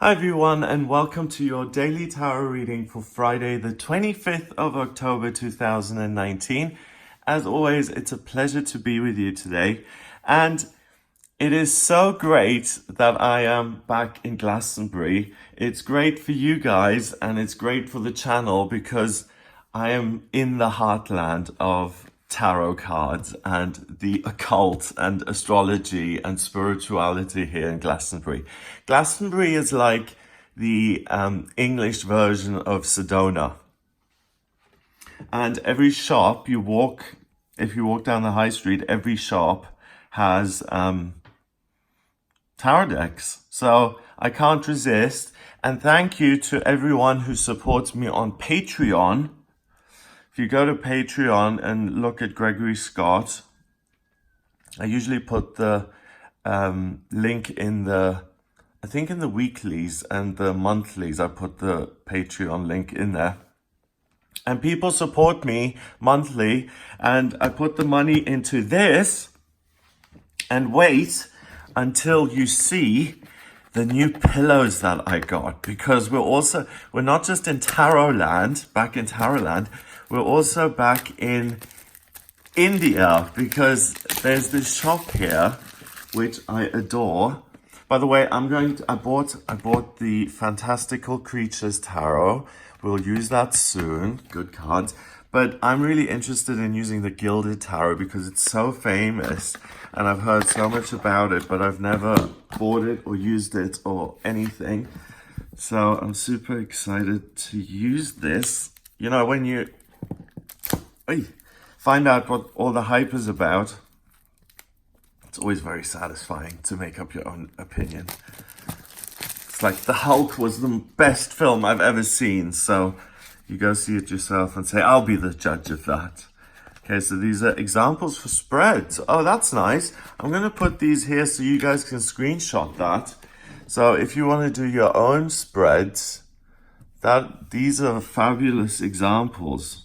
Hi everyone, and welcome to your daily tarot reading for Friday the 25th of October 2019. As always, it's a pleasure to be with you today, and it is so great that I am back in Glastonbury. It's great for you guys and it's great for the channel because I am in the heartland of tarot cards and the occult and astrology and spirituality here in Glastonbury. Glastonbury is like the English version of Sedona. And every shop you walk, if you walk down the high street, every shop has tarot decks. So I can't resist. And thank you to everyone who supports me on Patreon. If you go to Patreon and look at Gregory Scott, I usually put the link in the, I think in the weeklies and the monthlies, I put the Patreon link in there. And people support me monthly, and I put the money into this and wait until you see the new pillows that I got, because we're not just in Tarot land, back in Tarot land, we're also back in India, because there's this shop here which I adore. By the way, I bought the Fantastical Creatures Tarot. We'll use that soon. Good cards. But I'm really interested in using the Gilded Tarot because it's so famous and I've heard so much about it, but I've never bought it or used it or anything. So I'm super excited to use this. You know, when you find out what all the hype is about, it's always very satisfying to make up your own opinion. It's like The Hulk was the best film I've ever seen, so you go see it yourself and say, I'll be the judge of that. Okay, so these are examples for spreads. Oh, that's nice. I'm going to put these here so you guys can screenshot that. So if you want to do your own spreads, these are fabulous examples.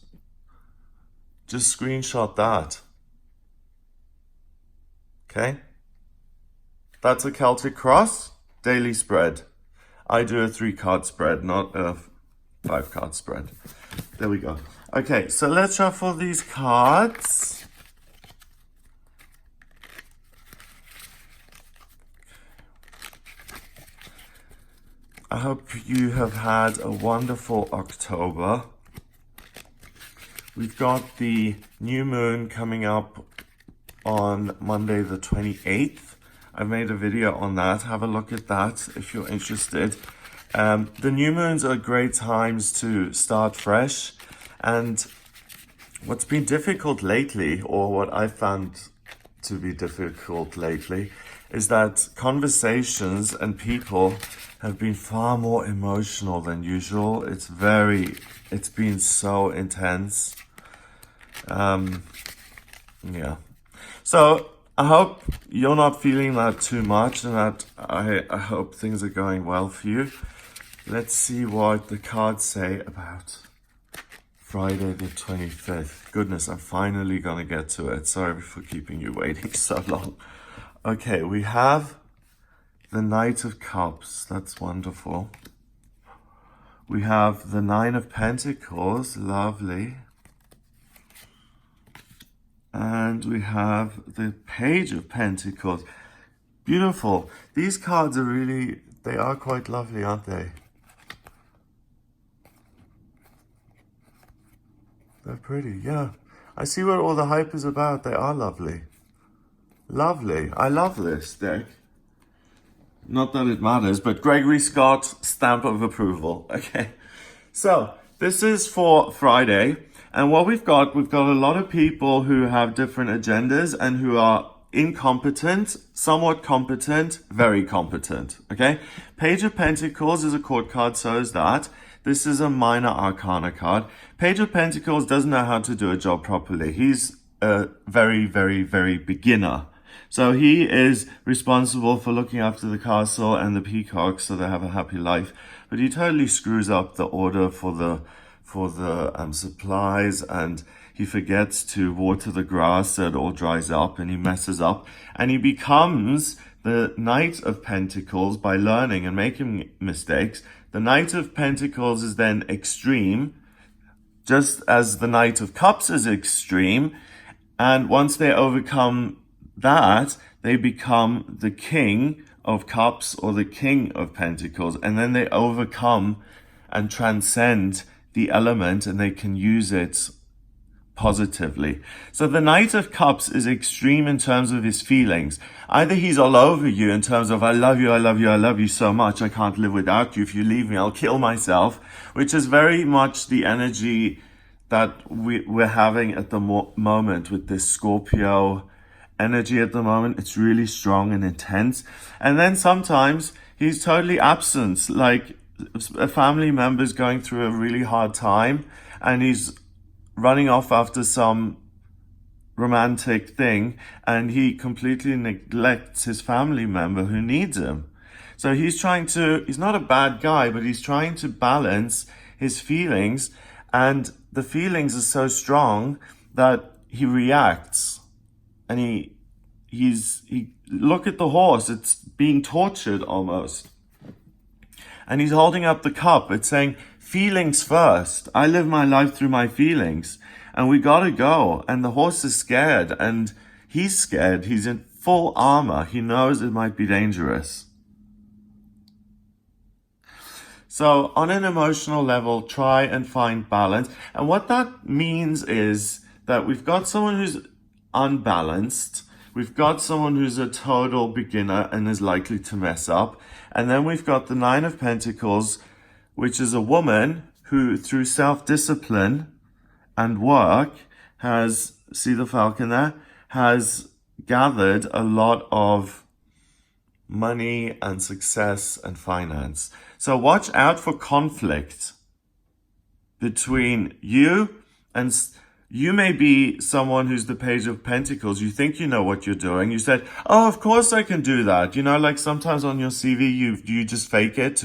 Just screenshot that. Okay? That's a Celtic Cross daily spread. I do a 3-card spread, not a 5-card spread. There we go. Okay, so let's shuffle these cards. I hope you have had a wonderful October. We've got the new moon coming up on Monday the 28th. I've made a video on that. Have a look at that if you're interested. The new moons are great times to start fresh. And what's been difficult lately, or what I found to be difficult lately, is that conversations and people have been far more emotional than usual. It's been so intense. Yeah. So I hope you're not feeling that too much, and that I hope things are going well for you. Let's see what the cards say about Friday the 25th. Goodness, I'm finally gonna get to it. Sorry for keeping you waiting so long. Okay, we have the Knight of Cups. That's wonderful. We have the Nine of Pentacles. Lovely. And we have the Page of Pentacles. Beautiful. These cards are they are quite lovely, aren't they? They're pretty, yeah. I see what all the hype is about. They are lovely. Lovely. I love this deck. Not that it matters, but Gregory Scott, stamp of approval. Okay. So, this is for Friday. And what we've got a lot of people who have different agendas and who are incompetent, somewhat competent, very competent. Okay. Page of Pentacles is a court card, so is that. This is a minor arcana card. Page of Pentacles doesn't know how to do a job properly. He's a very, very, very beginner. So he is responsible for looking after the castle and the peacocks so they have a happy life. But he totally screws up the order for the supplies, and he forgets to water the grass so it all dries up, and he messes up. And he becomes The Knight of Pentacles, by learning and making mistakes, the Knight of Pentacles is then extreme, just as the Knight of Cups is extreme. And once they overcome that, they become the King of Cups or the King of Pentacles. And then they overcome and transcend the element, and they can use it positively. So the Knight of Cups is extreme in terms of his feelings. Either he's all over you in terms of, I love you, I love you, I love you so much, I can't live without you. If you leave me, I'll kill myself, which is very much the energy that we're having at the moment with this Scorpio energy at the moment. It's really strong and intense. And then sometimes he's totally absent, like a family member's going through a really hard time and he's running off after some romantic thing, and he completely neglects his family member who needs him. So he's not a bad guy, but he's trying to balance his feelings, and the feelings are so strong that he reacts. And he look at the horse, it's being tortured almost. And he's holding up the cup. It's saying, feelings first. I live my life through my feelings. And we gotta go. And the horse is scared. And he's scared. He's in full armor. He knows it might be dangerous. So on an emotional level, try and find balance. And what that means is that we've got someone who's unbalanced. We've got someone who's a total beginner and is likely to mess up. And then we've got the Nine of Pentacles, which is a woman who, through self-discipline and work, see the falcon there, has gathered a lot of money and success and finance. So watch out for conflict between you and you may be someone who's the Page of Pentacles. You think you know what you're doing. You said, oh, of course I can do that. You know, like sometimes on your CV, you just fake it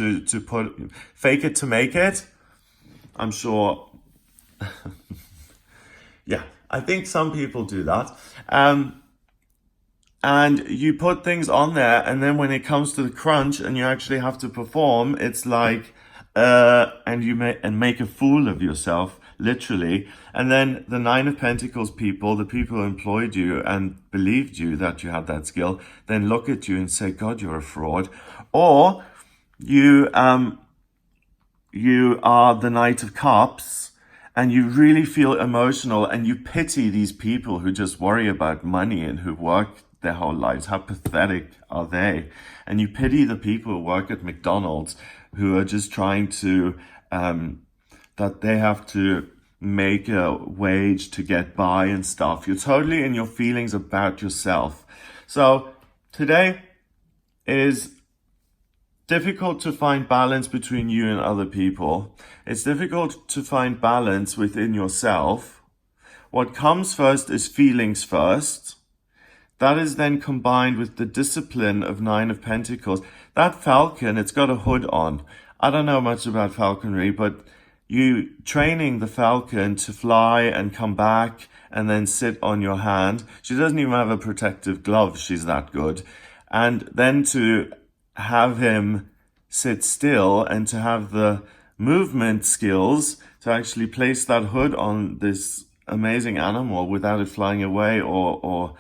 fake it to make it. I'm sure. Yeah, I think some people do that. And you put things on there, and then when it comes to the crunch and you actually have to perform, it's like, and you make a fool of yourself, literally. And then the Nine of Pentacles people, the people who employed you and believed you that you had that skill, then look at you and say, God, you're a fraud. Or you are the Knight of Cups, and you really feel emotional and you pity these people who just worry about money and who work their whole lives. How pathetic are they? And you pity the people who work at McDonald's who are just trying to, that they have to make a wage to get by and stuff. You're totally in your feelings about yourself. So today is difficult to find balance between you and other people. It's difficult to find balance within yourself. What comes first is feelings first. That is then combined with the discipline of Nine of Pentacles. That falcon, it's got a hood on. I don't know much about falconry, but you training the falcon to fly and come back and then sit on your hand. She doesn't even have a protective glove. She's that good. And then to have him sit still and to have the movement skills to actually place that hood on this amazing animal without it flying away or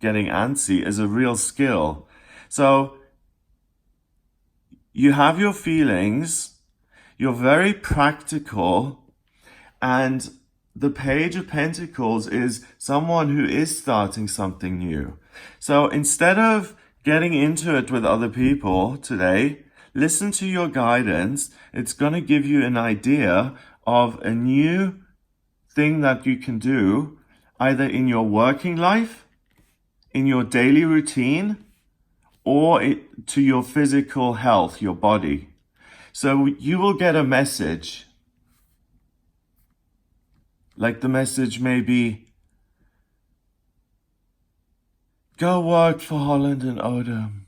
getting antsy is a real skill. So you have your feelings, you're very practical, and the Page of Pentacles is someone who is starting something new. So instead of getting into it with other people today, listen to your guidance. It's going to give you an idea of a new thing that you can do either in your working life, in your daily routine, or to your physical health, your body. So you will get a message. Like the message may be, go work for Holland and Odom.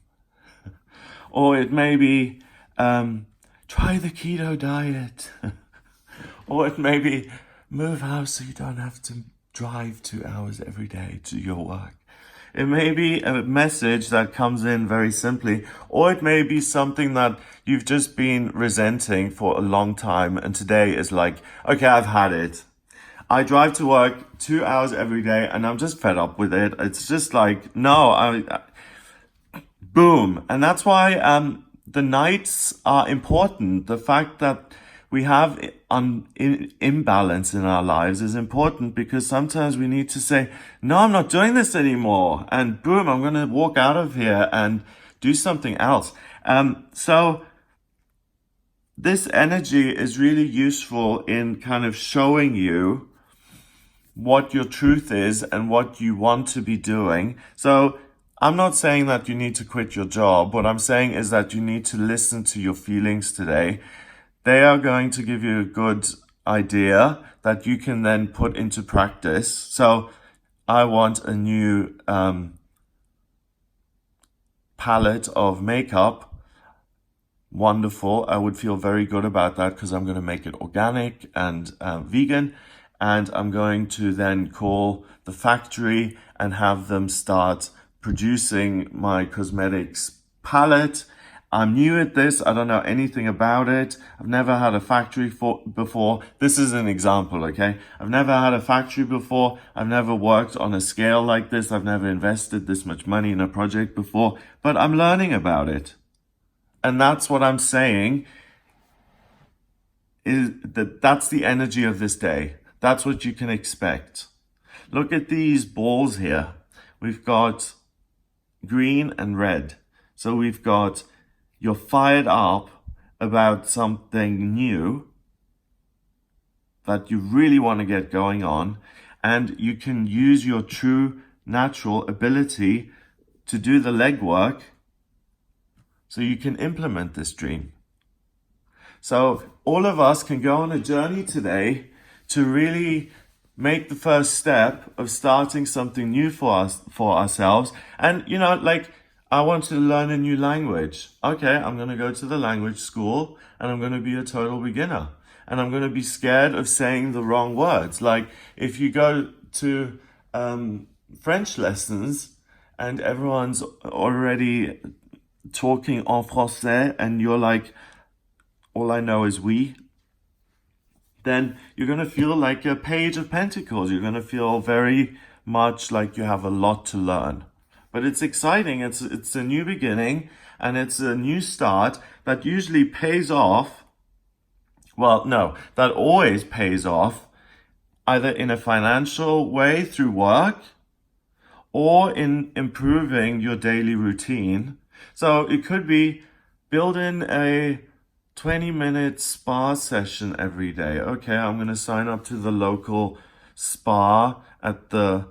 Or it may be, try the keto diet. Or it may be, move house so you don't have to drive 2 hours every day to your work. It may be a message that comes in very simply, or it may be something that you've just been resenting for a long time, and today is like, okay, I've had it. I drive to work 2 hours every day and I'm just fed up with it. It's just like, no, boom. And that's why the nights are important. The fact that we have imbalance in our lives is important, because sometimes we need to say, no, I'm not doing this anymore. And boom, I'm going to walk out of here and do something else. So this energy is really useful in kind of showing you what your truth is and what you want to be doing. So I'm not saying that you need to quit your job. What I'm saying is that you need to listen to your feelings today. They are going to give you a good idea that you can then put into practice. So I want a new palette of makeup. Wonderful. I would feel very good about that, because I'm going to make it organic and vegan. And I'm going to then call the factory and have them start producing my cosmetics palette. I'm new at this. I don't know anything about it. I've never had a factory before. This is an example, okay? I've never had a factory before. I've never worked on a scale like this. I've never invested this much money in a project before, but I'm learning about it. And that's what I'm saying, is that's the energy of this day. That's what you can expect. Look at these balls here. We've got green and red. So we've got, you're fired up about something new that you really want to get going on, and you can use your true natural ability to do the legwork so you can implement this dream. So all of us can go on a journey today to really make the first step of starting something new for ourselves. And, you know, like, I want to learn a new language. Okay, I'm going to go to the language school and I'm going to be a total beginner. And I'm going to be scared of saying the wrong words. Like, if you go to French lessons and everyone's already talking en français and you're like, all I know is oui, then you're going to feel like a page of pentacles. You're going to feel very much like you have a lot to learn. But it's exciting. It's a new beginning, and it's a new start that usually pays off. Well, no, that always pays off, either in a financial way through work or in improving your daily routine. So it could be building a 20-minute spa session every day. Okay, I'm going to sign up to the local spa at the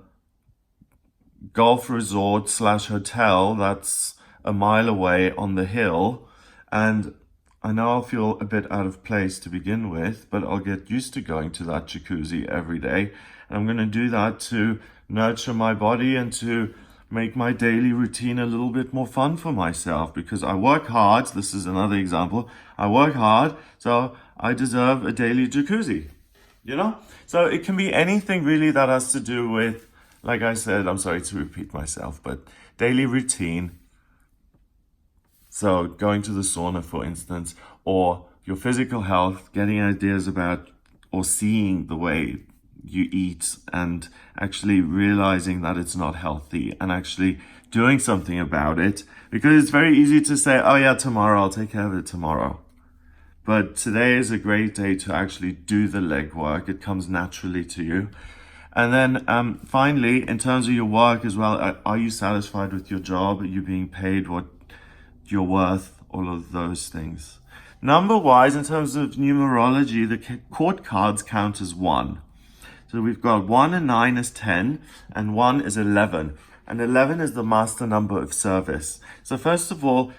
golf resort / hotel that's a mile away on the hill. And I know I'll feel a bit out of place to begin with, but I'll get used to going to that jacuzzi every day. And I'm going to do that to nurture my body and to make my daily routine a little bit more fun for myself, because I work hard. This is another example. I work hard, so I deserve a daily jacuzzi, you know? So it can be anything really that has to do with, like I said, I'm sorry to repeat myself, but daily routine. So going to the sauna, for instance, or your physical health, getting ideas about or seeing the way you eat and actually realizing that it's not healthy and actually doing something about it. Because it's very easy to say, oh yeah, tomorrow, I'll take care of it tomorrow. But today is a great day to actually do the legwork. It comes naturally to you. And then finally, in terms of your work as well, are you satisfied with your job? Are you being paid what you're worth? All of those things. Number-wise, in terms of numerology, the court cards count as 1. So we've got 1 and 9 is 10, and 1 is 11. And 11 is the master number of service. So first of all,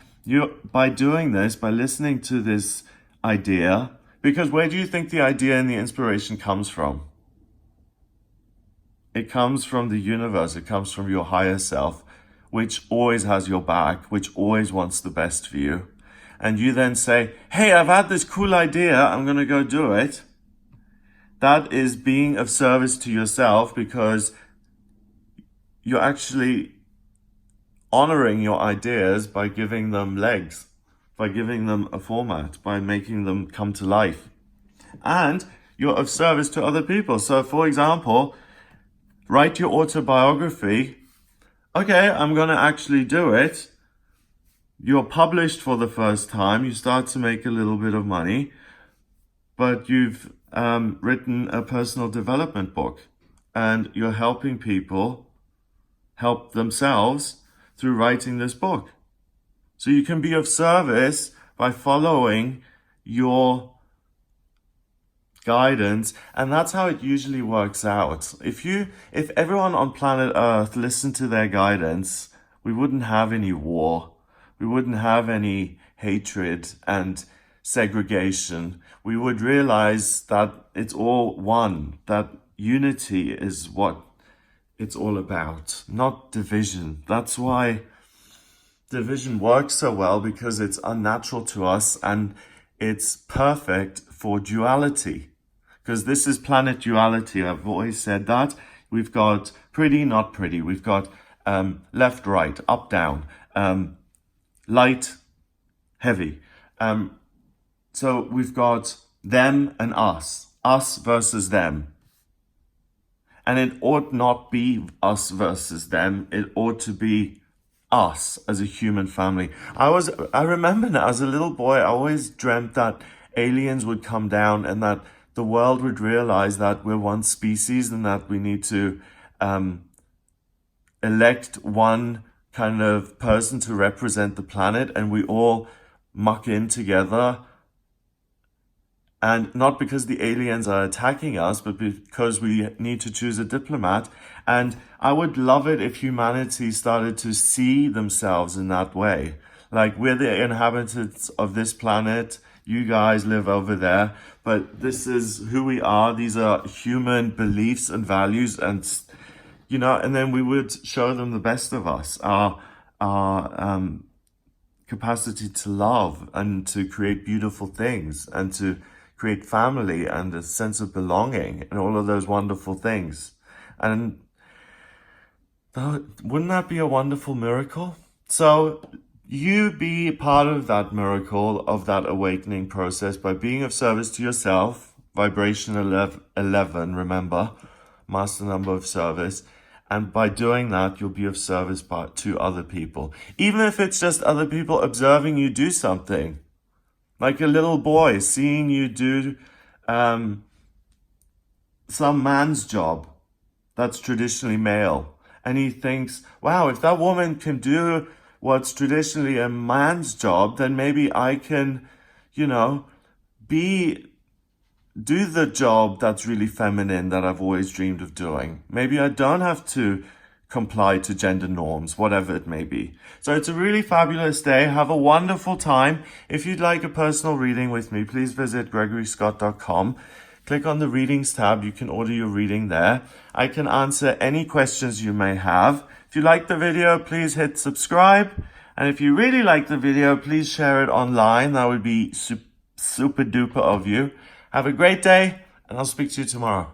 by doing this, by listening to this idea, because where do you think the idea and the inspiration comes from? It comes from the universe. It comes from your higher self, which always has your back, which always wants the best for you. And you then say, hey, I've had this cool idea. I'm going to go do it. That is being of service to yourself, because you're actually honoring your ideas by giving them legs, by giving them a format, by making them come to life. And you're of service to other people. So for example, write your autobiography. Okay, I'm going to actually do it. You're published for the first time. You start to make a little bit of money, but you've written a personal development book and you're helping people help themselves through writing this book. So you can be of service by following your guidance, and that's how it usually works out. If everyone on planet Earth listened to their guidance, we wouldn't have any war. We wouldn't have any hatred and segregation. We would realize that it's all one, that unity is what it's all about, not division. That's why division works so well, because it's unnatural to us and it's perfect for duality. Because this is planet duality. I've always said that. We've got pretty, not pretty. We've got left, right, up, down, light, heavy. So we've got them and us versus them. And it ought not be us versus them. It ought to be us as a human family. I remember now, as a little boy, I always dreamt that aliens would come down and that the world would realize that we're one species and that we need to elect one kind of person to represent the planet, and we all muck in together. And not because the aliens are attacking us, but because we need to choose a diplomat. And I would love it if humanity started to see themselves in that way. Like, we're the inhabitants of this planet. You guys live over there. But this is who we are. These are human beliefs and values. And, and then we would show them the best of us. Our capacity to love and to create beautiful things and to create family and a sense of belonging and all of those wonderful things. And wouldn't that be a wonderful miracle? So you be part of that miracle, of that awakening process, by being of service to yourself. Vibration 11, remember, master number of service. And by doing that, you'll be of service to other people. Even if it's just other people observing you do something. Like a little boy seeing you do some man's job that's traditionally male. And he thinks, wow, if that woman can do what's traditionally a man's job, then maybe I can, do the job that's really feminine that I've always dreamed of doing. Maybe I don't have to comply to gender norms, whatever it may be. So it's a really fabulous day. Have a wonderful time. If you'd like a personal reading with me, please visit gregoryscott.com. Click on the readings tab. You can order your reading there. I can answer any questions you may have. If you like the video, please hit subscribe. And if you really like the video, please share it online. That would be super duper of you. Have a great day, and I'll speak to you tomorrow.